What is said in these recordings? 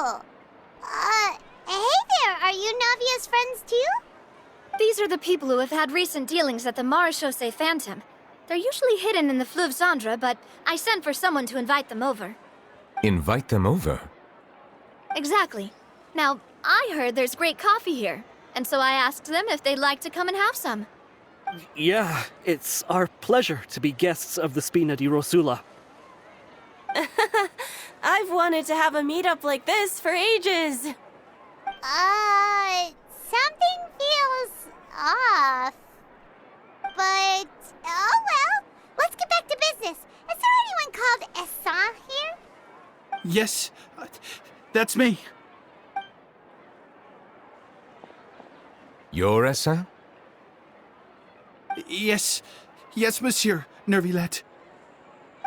Hey there, are you Navia's friends too? These are the people who have had recent dealings at the Marechaussee Phantom. They're usually hidden in the Fleuve Cendre, but I sent for someone to invite them over. Invite them over? Exactly. Now, I heard there's great coffee here, and so I asked them if they'd like to come and have some. Yeah, it's our pleasure to be guests of the Spina di Rosula. I've wanted to have a meetup like this for ages. Something feels off. But, oh well, let's get back to business. Is there anyone called Essan here? Yes, that's me. You're Essa? Yes, monsieur, Neuvillette.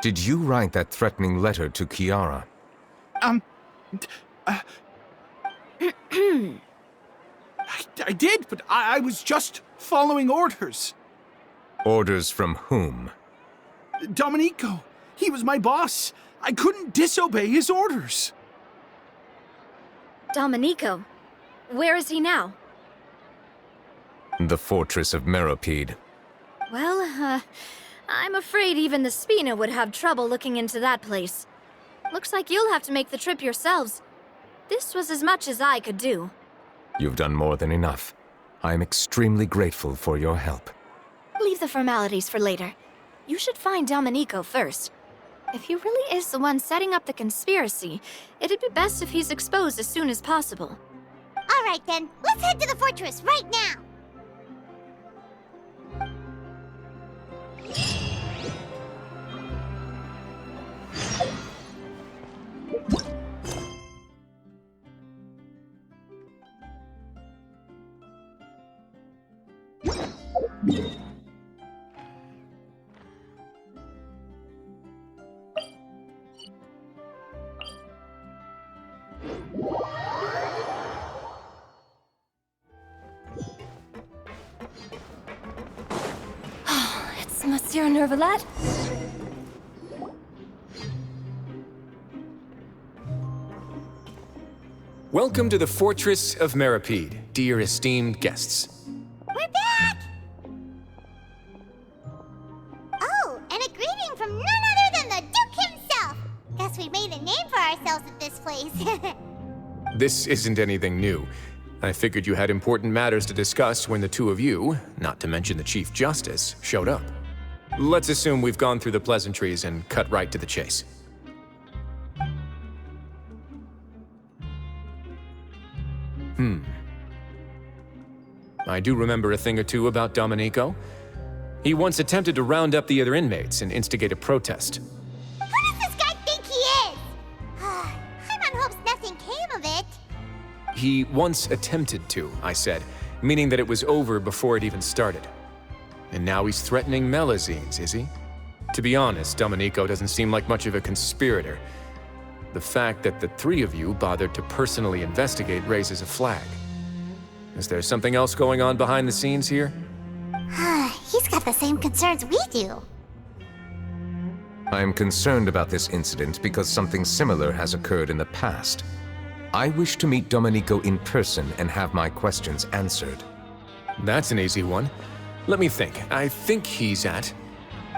Did you write that threatening letter to Kiara? I did, but I was just following orders. Orders from whom? Domenico, he was my boss. I couldn't disobey his orders. Domenico? Where is he now? The fortress of Meropide. Well, I'm afraid even the Spina would have trouble looking into that place. Looks like you'll have to make the trip yourselves. This was as much as I could do. You've done more than enough. I'm extremely grateful for your help. Leave the formalities for later. You should find Domenico first. If he really is the one setting up the conspiracy, it'd be best if he's exposed as soon as possible. All right then, let's head to the fortress right now. It's Monsieur Neuvillette. Welcome to the Fortress of Meropide, dear esteemed guests. We're back! Oh, and a greeting from none other than the Duke himself! Guess we made a name for ourselves at this place. This isn't anything new. I figured you had important matters to discuss when the two of you, not to mention the Chief Justice, showed up. Let's assume we've gone through the pleasantries and cut right to the chase. I do remember a thing or two about Domenico. He once attempted to round up the other inmates and instigate a protest. Who does this guy think he is? Hyman hopes nothing came of it. He once attempted to, I said, meaning that it was over before it even started. And now he's threatening Melazines, is he? To be honest, Domenico doesn't seem like much of a conspirator. The fact that the three of you bothered to personally investigate raises a flag. Is there something else going on behind the scenes here? He's got the same concerns we do. I'm concerned about this incident because something similar has occurred in the past. I wish to meet Domenico in person and have my questions answered. That's an easy one. Let me think. I think he's at...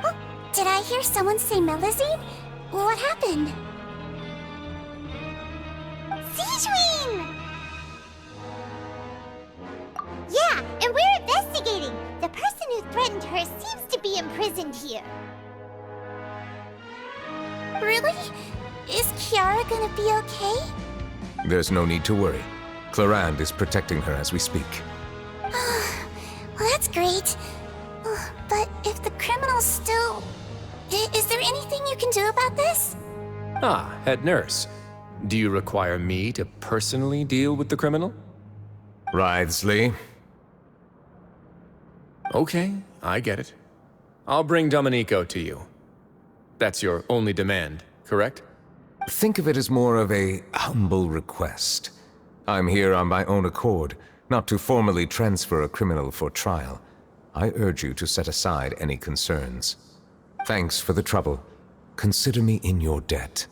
Oh, did I hear someone say Melazine? What happened? Siegeween! Yeah, and we're investigating. The person who threatened her seems to be imprisoned here. Really? Is Kiara gonna be okay? There's no need to worry. Clarande is protecting her as we speak. Well, that's great. But if the criminal's still... Is there anything you can do about this? Ah, head nurse. Do you require me to personally deal with the criminal? Wriothesley. Okay, I get it. I'll bring Domenico to you. That's your only demand, correct? Think of it as more of a humble request. I'm here on my own accord, not to formally transfer a criminal for trial. I urge you to set aside any concerns. Thanks for the trouble. Consider me in your debt.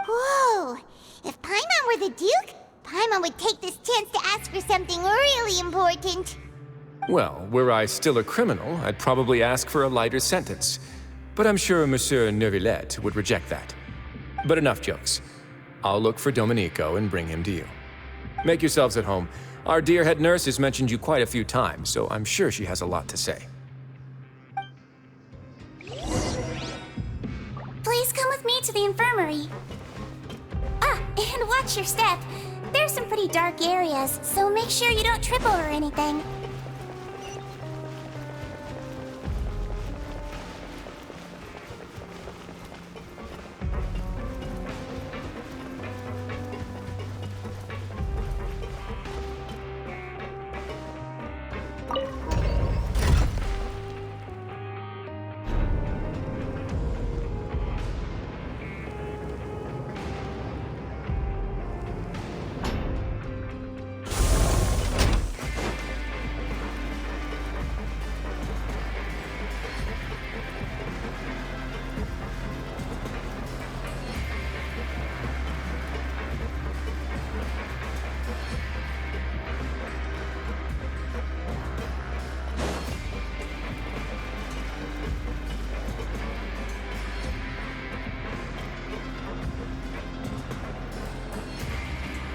Whoa! If Paimon were the Duke, Paimon would take this chance to ask for something really important. Well, were I still a criminal, I'd probably ask for a lighter sentence. But I'm sure Monsieur Neuvillette would reject that. But enough jokes. I'll look for Domenico and bring him to you. Make yourselves at home. Our dear head nurse has mentioned you quite a few times, so I'm sure she has a lot to say. Please come with me to the infirmary. Ah, and watch your step. There's some pretty dark areas, so make sure you don't trip over anything.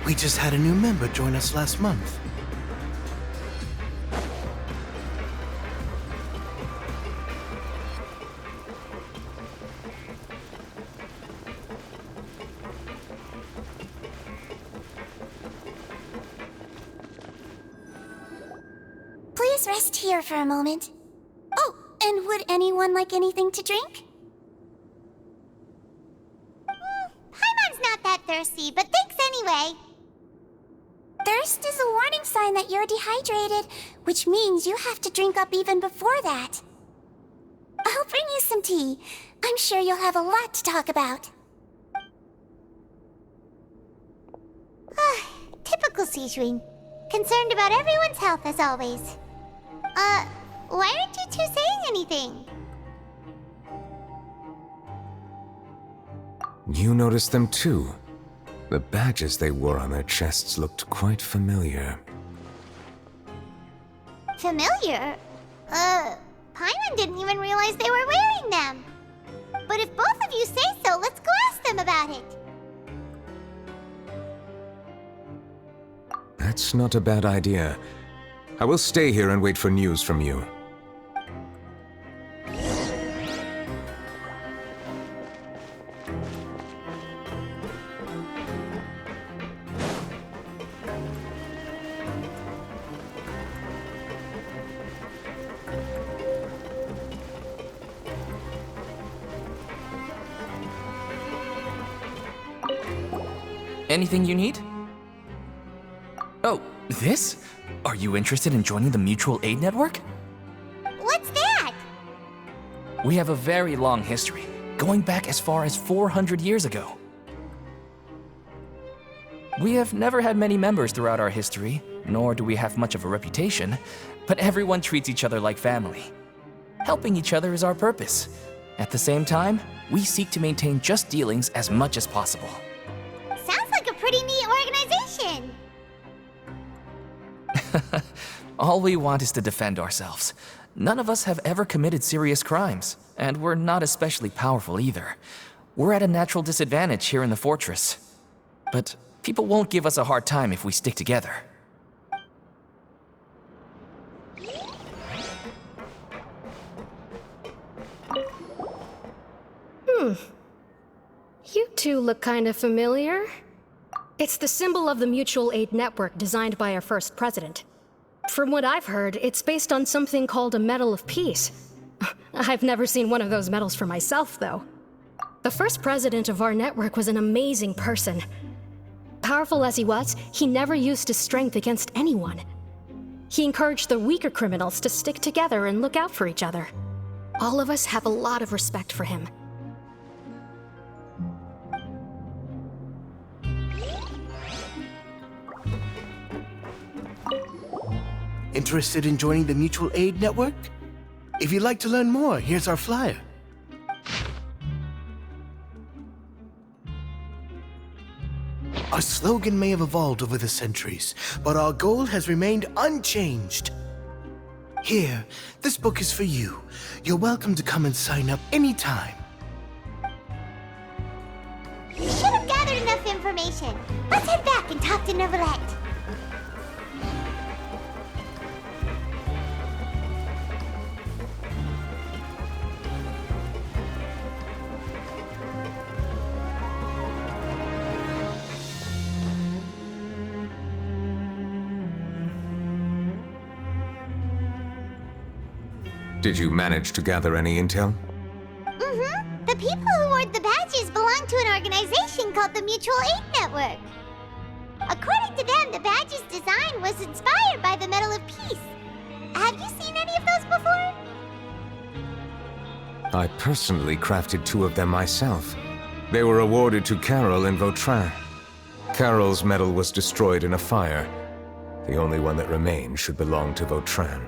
We just had a new member join us last month. Please rest here for a moment. Oh, and would anyone like anything to drink? Paimon's not that thirsty, but thanks anyway. Thirst is a warning sign that you're dehydrated, which means you have to drink up even before that. I'll bring you some tea. I'm sure you'll have a lot to talk about. Typical Sijun. Concerned about everyone's health as always. Why aren't you two saying anything? You noticed them too. The badges they wore on their chests looked quite familiar. Familiar? Paimon didn't even realize they were wearing them. But if both of you say so, let's go ask them about it. That's not a bad idea. I will stay here and wait for news from you. Anything you need? Oh, this? Are you interested in joining the Mutual Aid Network? What's that? We have a very long history, going back as far as 400 years ago. We have never had many members throughout our history, nor do we have much of a reputation, but everyone treats each other like family. Helping each other is our purpose. At the same time, we seek to maintain just dealings as much as possible. Sounds like a pretty neat organization. All we want is to defend ourselves. None of us have ever committed serious crimes, and we're not especially powerful either. We're at a natural disadvantage here in the fortress. But people won't give us a hard time if we stick together. You two look kind of familiar. It's the symbol of the Mutual Aid Network designed by our first president. From what I've heard, it's based on something called a Medal of Peace. I've never seen one of those medals for myself, though. The first president of our network was an amazing person. Powerful as he was, he never used his strength against anyone. He encouraged the weaker criminals to stick together and look out for each other. All of us have a lot of respect for him. Interested in joining the Mutual Aid Network? If you'd like to learn more, here's our flyer. Our slogan may have evolved over the centuries, but our goal has remained unchanged. Here, this book is for you. You're welcome to come and sign up anytime. We should have gathered enough information. Let's head back and talk to Neuvillette. Did you manage to gather any intel? Mm-hmm. The people who wore the badges belong to an organization called the Mutual Aid Network. According to them, the badge's design was inspired by the Medal of Peace. Have you seen any of those before? I personally crafted 2 of them myself. They were awarded to Carol in Vautrin. Carol's medal was destroyed in a fire. The only one that remained should belong to Vautrin.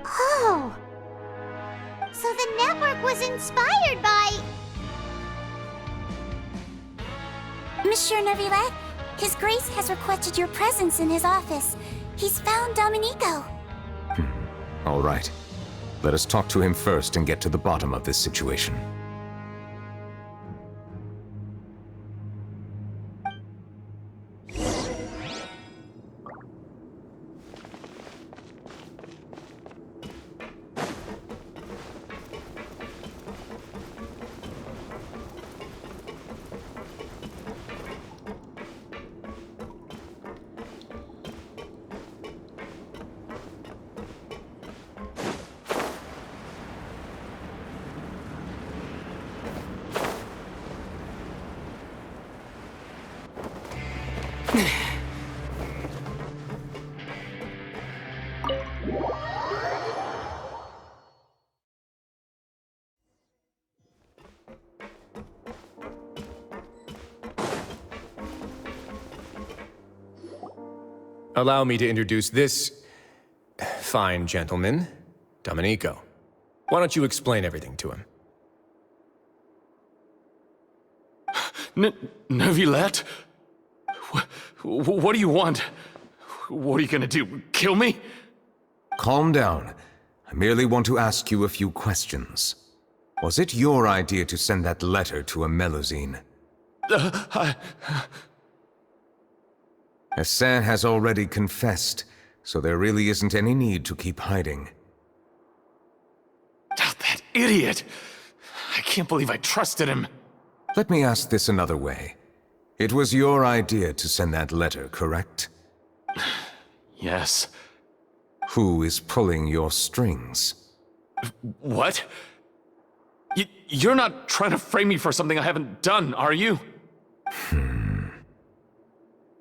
Oh! So the network was inspired by... Monsieur Neuvillette, His Grace has requested your presence in his office. He's found Domenico. All right. Let us talk to him first and get to the bottom of this situation. Allow me to introduce this fine gentleman, Domenico. Why don't you explain everything to him? Neuvillette? What do you want? What are you gonna do? Kill me? Calm down. I merely want to ask you a few questions. Was it your idea to send that letter to a Melusine? Hassan has already confessed, so there really isn't any need to keep hiding. That idiot! I can't believe I trusted him. Let me ask this another way. It was your idea to send that letter, correct? Yes. Who is pulling your strings? What? You're not trying to frame me for something I haven't done, are you?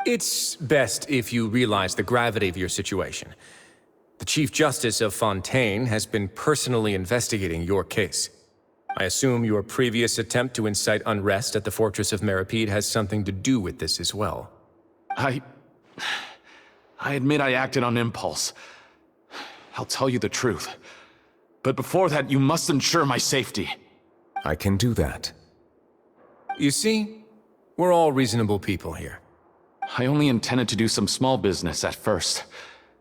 It's best if you realize the gravity of your situation. The Chief Justice of Fontaine has been personally investigating your case. I assume your previous attempt to incite unrest at the Fortress of Meripede has something to do with this as well. I admit I acted on impulse. I'll tell you the truth. But before that, you must ensure my safety. I can do that. You see, we're all reasonable people here. I only intended to do some small business at first.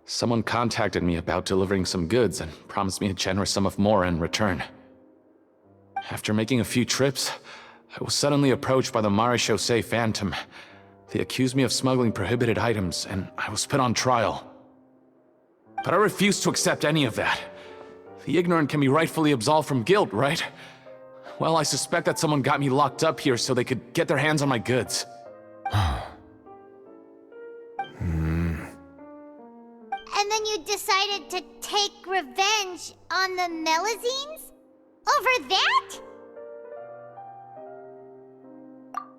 Someone contacted me about delivering some goods and promised me a generous sum of more in return. After making a few trips, I was suddenly approached by the Marechaussee Phantom. They accused me of smuggling prohibited items, and I was put on trial. But I refused to accept any of that. The ignorant can be rightfully absolved from guilt, right? Well, I suspect that someone got me locked up here so they could get their hands on my goods. And then you decided to take revenge on the Melusines? Over that?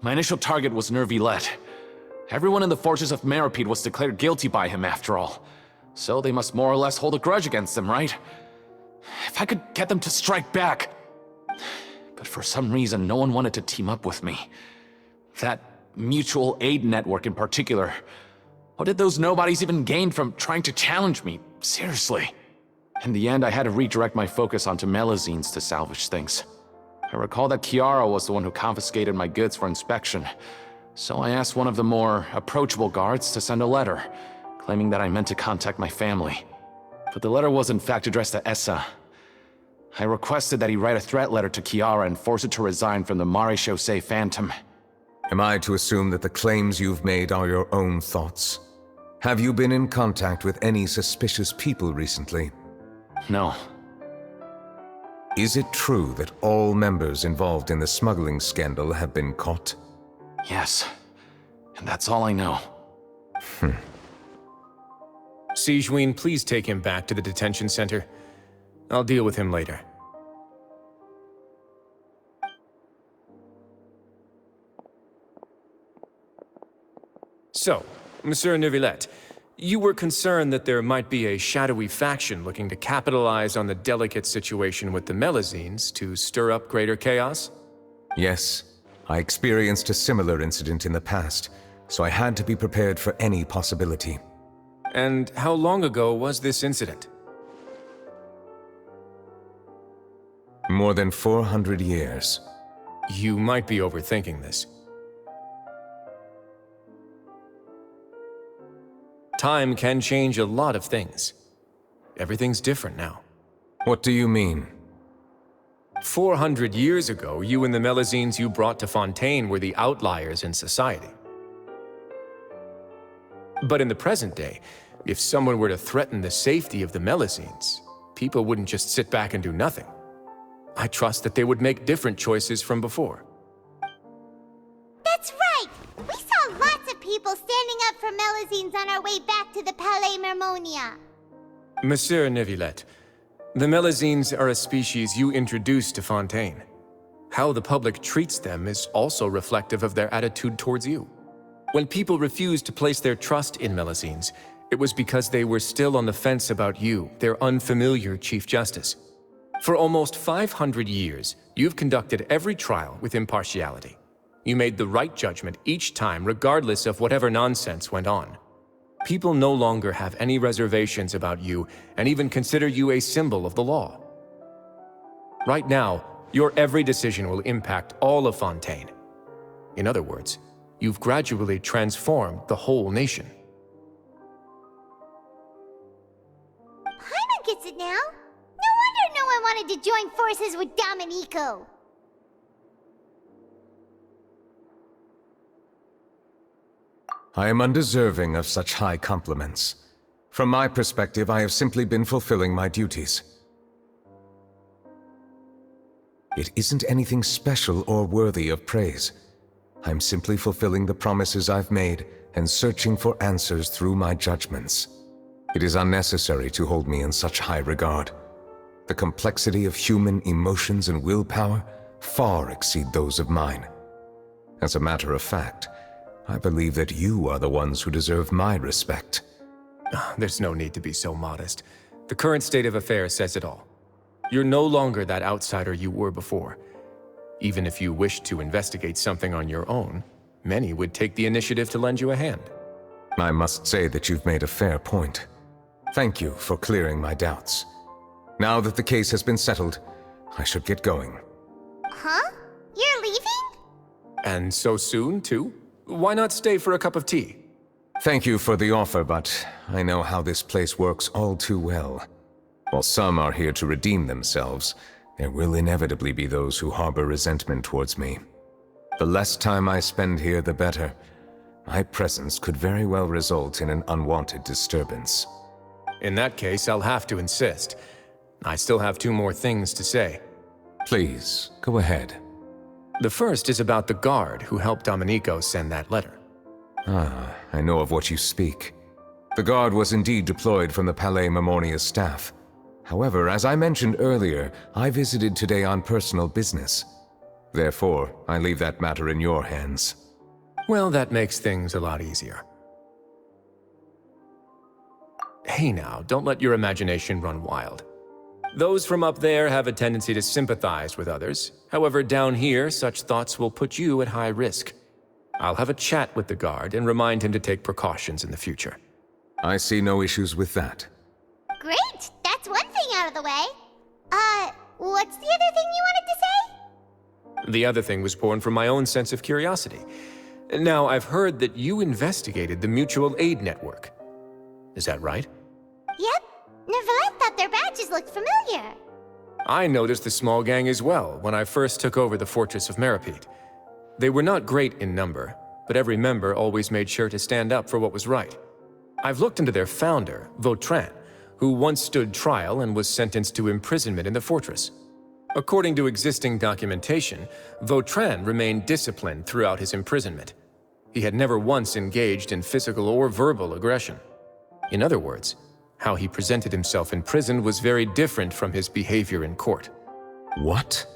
My initial target was Neuvillette. Everyone in the Fortress of Meripede was declared guilty by him after all. So they must more or less hold a grudge against him, right? If I could get them to strike back. But for some reason, no one wanted to team up with me. That mutual aid network in particular. What did those nobodies even gain from trying to challenge me? Seriously. In the end, I had to redirect my focus onto Melusines to salvage things. I recall that Chiara was the one who confiscated my goods for inspection. So I asked one of the more approachable guards to send a letter, claiming that I meant to contact my family. But the letter was in fact addressed to Essa. I requested that he write a threat letter to Kiara and force her to resign from the Marechaussee Phantom. Am I to assume that the claims you've made are your own thoughts? Have you been in contact with any suspicious people recently? No. Is it true that all members involved in the smuggling scandal have been caught? Yes. And that's all I know. Sijween, please take him back to the detention center. I'll deal with him later. So, Monsieur Neuvillette, you were concerned that there might be a shadowy faction looking to capitalize on the delicate situation with the Melazines to stir up greater chaos? Yes. I experienced a similar incident in the past, so I had to be prepared for any possibility. And how long ago was this incident? More than 400 years. You might be overthinking this. Time can change a lot of things. Everything's different now. What do you mean? 400 years ago, you and the Melazines you brought to Fontaine were the outliers in society. But in the present day, if someone were to threaten the safety of the Melazines, people wouldn't just sit back and do nothing. I trust that they would make different choices from before. That's right! We saw lots of people standing up for Melazines on our way back to the Palais Mermonia. Monsieur Neuvillette, the Melazines are a species you introduced to Fontaine. How the public treats them is also reflective of their attitude towards you. When people refused to place their trust in Melazines, it was because they were still on the fence about you, their unfamiliar Chief Justice. For almost 500 years, you've conducted every trial with impartiality. You made the right judgment each time, regardless of whatever nonsense went on. People no longer have any reservations about you and even consider you a symbol of the law. Right now, your every decision will impact all of Fontaine. In other words, you've gradually transformed the whole nation. Paimon gets it now. No wonder no one wanted to join forces with Domenico. I am undeserving of such high compliments. From my perspective, I have simply been fulfilling my duties. It isn't anything special or worthy of praise. I'm simply fulfilling the promises I've made and searching for answers through my judgments. It is unnecessary to hold me in such high regard. The complexity of human emotions and willpower far exceed those of mine. As a matter of fact, I believe that you are the ones who deserve my respect. There's no need to be so modest. The current state of affairs says it all. You're no longer that outsider you were before. Even if you wished to investigate something on your own, many would take the initiative to lend you a hand. I must say that you've made a fair point. Thank you for clearing my doubts. Now that the case has been settled, I should get going. Huh? You're leaving? And so soon, too? Why not stay for a cup of tea? Thank you for the offer, but I know how this place works all too well. While some are here to redeem themselves, there will inevitably be those who harbor resentment towards me. The less time I spend here, the better. My presence could very well result in an unwanted disturbance. In that case, I'll have to insist. I still have 2 more things to say. Please, go ahead. The first is about the guard who helped Domenico send that letter. Ah, I know of what you speak. The guard was indeed deployed from the Palais Mermonia staff. However, as I mentioned earlier, I visited today on personal business. Therefore, I leave that matter in your hands. Well, that makes things a lot easier. Hey now, don't let your imagination run wild. Those from up there have a tendency to sympathize with others. However, down here, such thoughts will put you at high risk. I'll have a chat with the guard and remind him to take precautions in the future. I see no issues with that. Great! That's one thing out of the way. What's the other thing you wanted to say? The other thing was born from my own sense of curiosity. Now, I've heard that you investigated the mutual aid network. Is that right? Yep. Neuvillette thought their badges looked familiar. I noticed the small gang as well when I first took over the Fortress of Meripede. They were not great in number, but every member always made sure to stand up for what was right. I've looked into their founder, Vautrin, who once stood trial and was sentenced to imprisonment in the fortress. According to existing documentation, Vautrin remained disciplined throughout his imprisonment. He had never once engaged in physical or verbal aggression. In other words, how he presented himself in prison was very different from his behavior in court. What?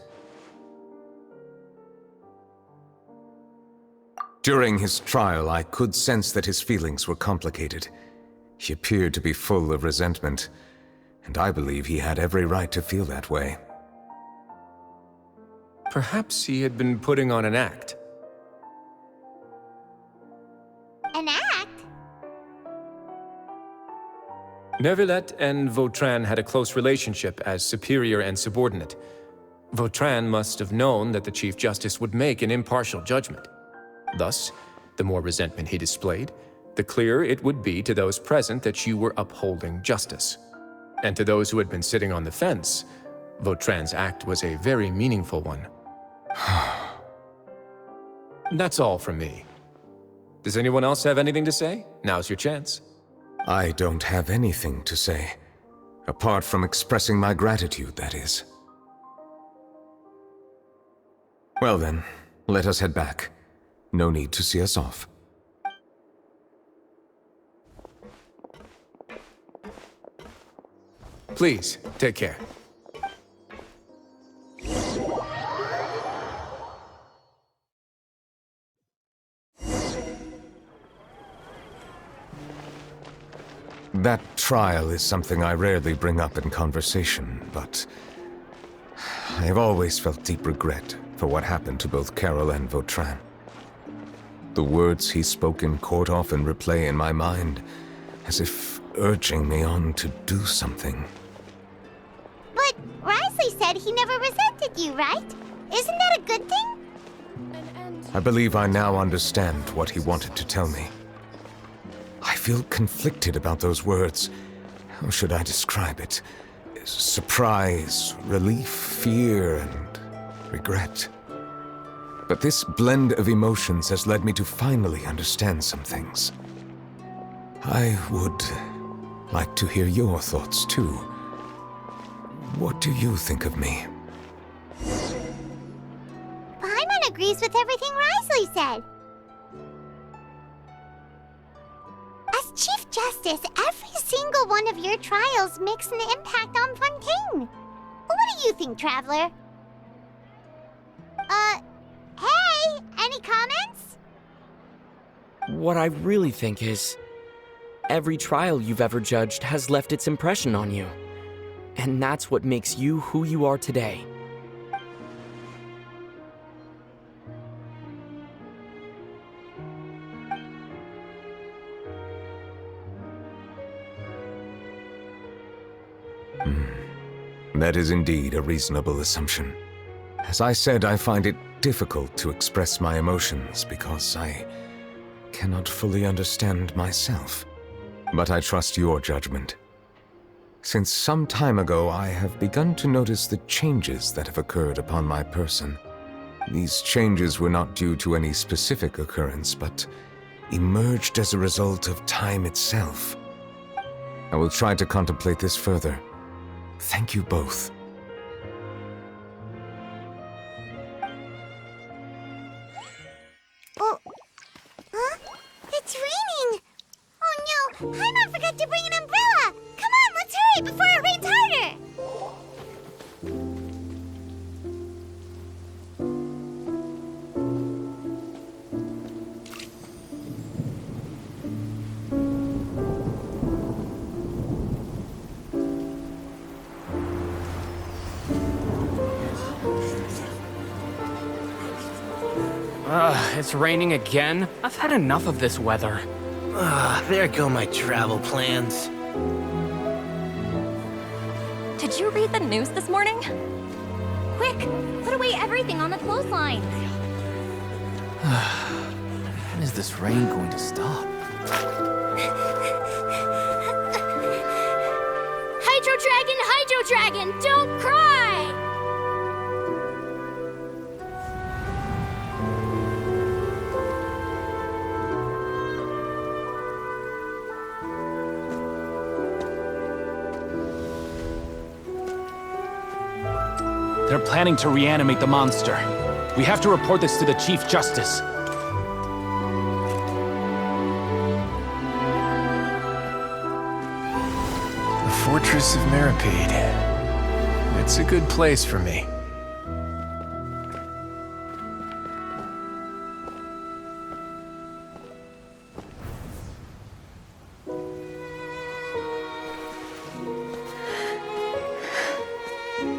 During his trial, I could sense that his feelings were complicated. He appeared to be full of resentment, and I believe he had every right to feel that way. Perhaps he had been putting on an act. An act? Neuvillette and Vautrin had a close relationship as superior and subordinate. Vautrin must have known that the Chief Justice would make an impartial judgment. Thus, the more resentment he displayed, the clearer it would be to those present that you were upholding justice. And to those who had been sitting on the fence, Vautrin's act was a very meaningful one. That's all from me. Does anyone else have anything to say? Now's your chance. I don't have anything to say, apart from expressing my gratitude, that is. Well then, let us head back. No need to see us off. Please, take care. That trial is something I rarely bring up in conversation, but I have always felt deep regret for what happened to both Carol and Vautrin. The words he spoke in court often replay in my mind, as if urging me on to do something. But Risley said he never resented you, right? Isn't that a good thing? I believe I now understand what he wanted to tell me. I feel conflicted about those words. How should I describe it? Surprise, relief, fear, and regret. But this blend of emotions has led me to finally understand some things. I would like to hear your thoughts, too. What do you think of me? Paimon agrees with everything Risley said. As Chief Justice, every single one of your trials makes an impact on Fontaine. What do you think, Traveler? Hey, any comments? What I really think is, every trial you've ever judged has left its impression on you. And that's what makes you who you are today. That is indeed a reasonable assumption. As I said, I find it difficult to express my emotions because I cannot fully understand myself. But I trust your judgment. Since some time ago, I have begun to notice the changes that have occurred upon my person. These changes were not due to any specific occurrence, but emerged as a result of time itself. I will try to contemplate this further. Thank you both. Oh, huh? It's raining! Oh no, Paimon forgot to bring an umbrella! Come on, let's hurry before it rains harder! It's raining again? I've had enough of this weather. There go my travel plans. Did you read the news this morning? Quick, put away everything on the clothesline. is this rain going to stop? Hydro Dragon, don't cry! They're planning to reanimate the monster. We have to report this to the Chief Justice. The Fortress of Meripede. It's a good place for me.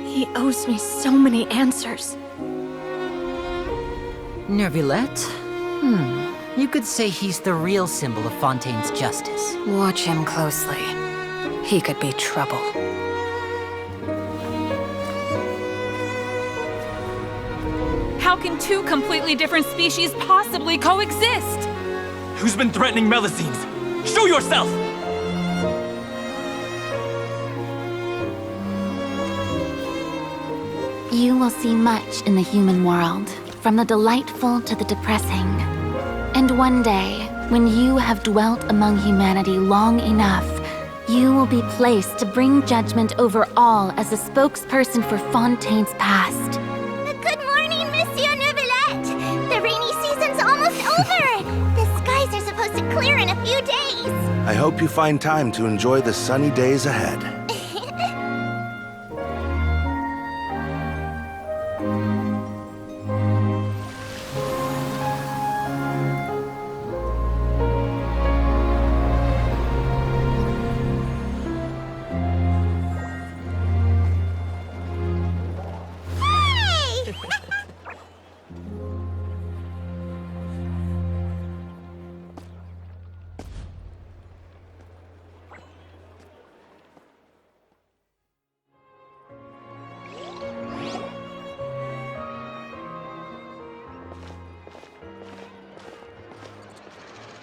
He owes me so many answers. Neuvillette? You could say he's the real symbol of Fontaine's justice. Watch him closely. He could be trouble. How can two completely different species possibly coexist? Who's been threatening Melusines? Show yourself! You will see much in the human world, from the delightful to the depressing. And one day, when you have dwelt among humanity long enough, you will be placed to bring judgment over all as a spokesperson for Fontaine's past. Good morning, Monsieur Neuvillette! The rainy season's almost over! The skies are supposed to clear in a few days! I hope you find time to enjoy the sunny days ahead.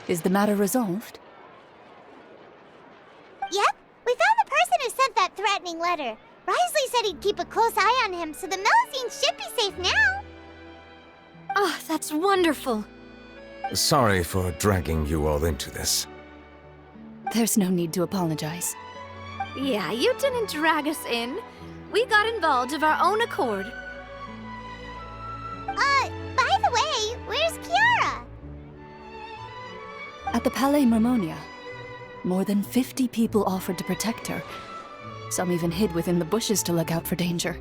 Is the matter resolved? Yep, we found the person who sent that threatening letter. Risley said he'd keep a close eye on him, so the Melusines should be safe now. Oh, that's wonderful. Sorry for dragging you all into this. There's no need to apologize. Yeah, you didn't drag us in. We got involved of our own accord. By the way, where's Kiara? At the Palais Mermonia, more than 50 people offered to protect her. Some even hid within the bushes to look out for danger.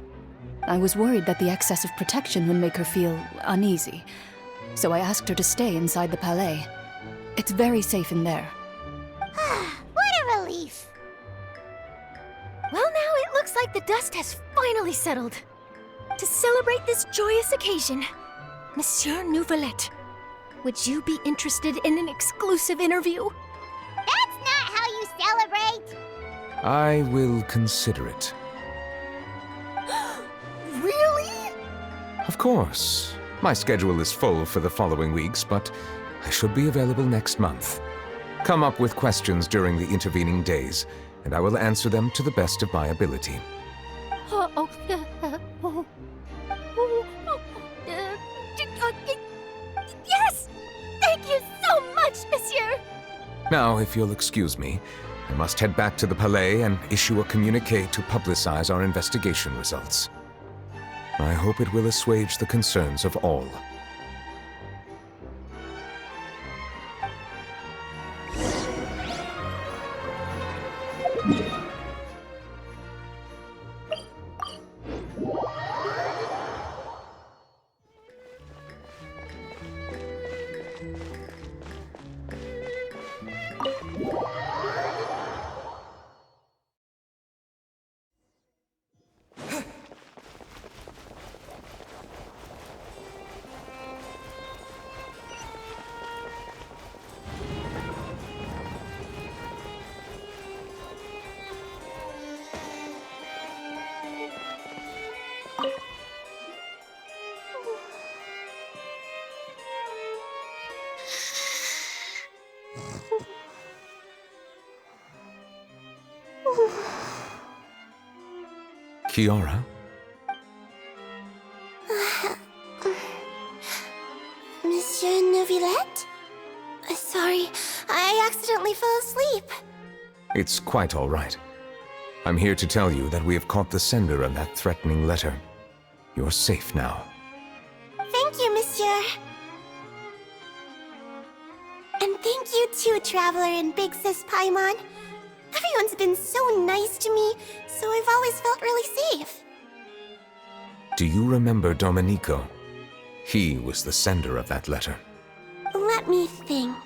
I was worried that the excess of protection would make her feel uneasy, so I asked her to stay inside the Palais. It's very safe in there. What a relief! Well, now it looks like the dust has finally settled. To celebrate this joyous occasion, Monsieur Neuvillette, would you be interested in an exclusive interview? That's not how you celebrate! I will consider it. Really? Of course. My schedule is full for the following weeks, but I should be available next month. Come up with questions during the intervening days, and I will answer them to the best of my ability. Yes! Thank you so much, Monsieur! Now, if you'll excuse me, I must head back to the Palais and issue a communiqué to publicize our investigation results. I hope it will assuage the concerns of all. Kiara? Monsieur Neuvillette? Sorry, I accidentally fell asleep. It's quite all right. I'm here to tell you that we have caught the sender of that threatening letter. You're safe now. Thank you, Monsieur. And thank you too, Traveler and Big Sis Paimon. Everyone's been so nice to me, so I've always felt really safe. Do you remember Domenico? He was the sender of that letter. Let me think.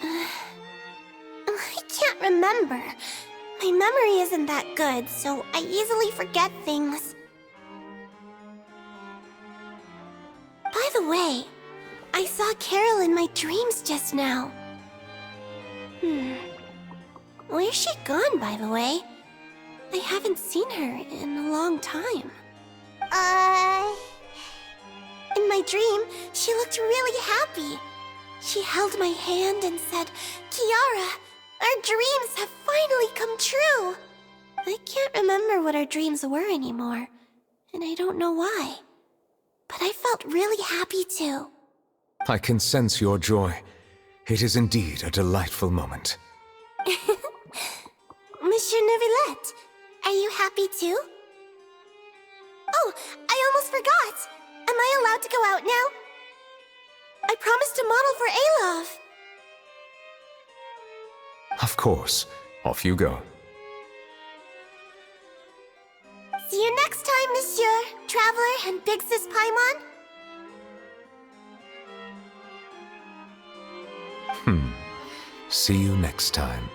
I can't remember. My memory isn't that good, so I easily forget things. By the way, I saw Carol in my dreams just now. Where's she gone, by the way? I haven't seen her in a long time. In my dream, she looked really happy. She held my hand and said, "Kiara, our dreams have finally come true." I can't remember what our dreams were anymore, and I don't know why. But I felt really happy too. I can sense your joy. It is indeed a delightful moment. Monsieur Neuvillette, are you happy too? Oh, I almost forgot! Am I allowed to go out now? I promised to model for Alov. Of course. Off you go. See you next time, Monsieur, Traveler, and Big Sis Paimon. See you next time.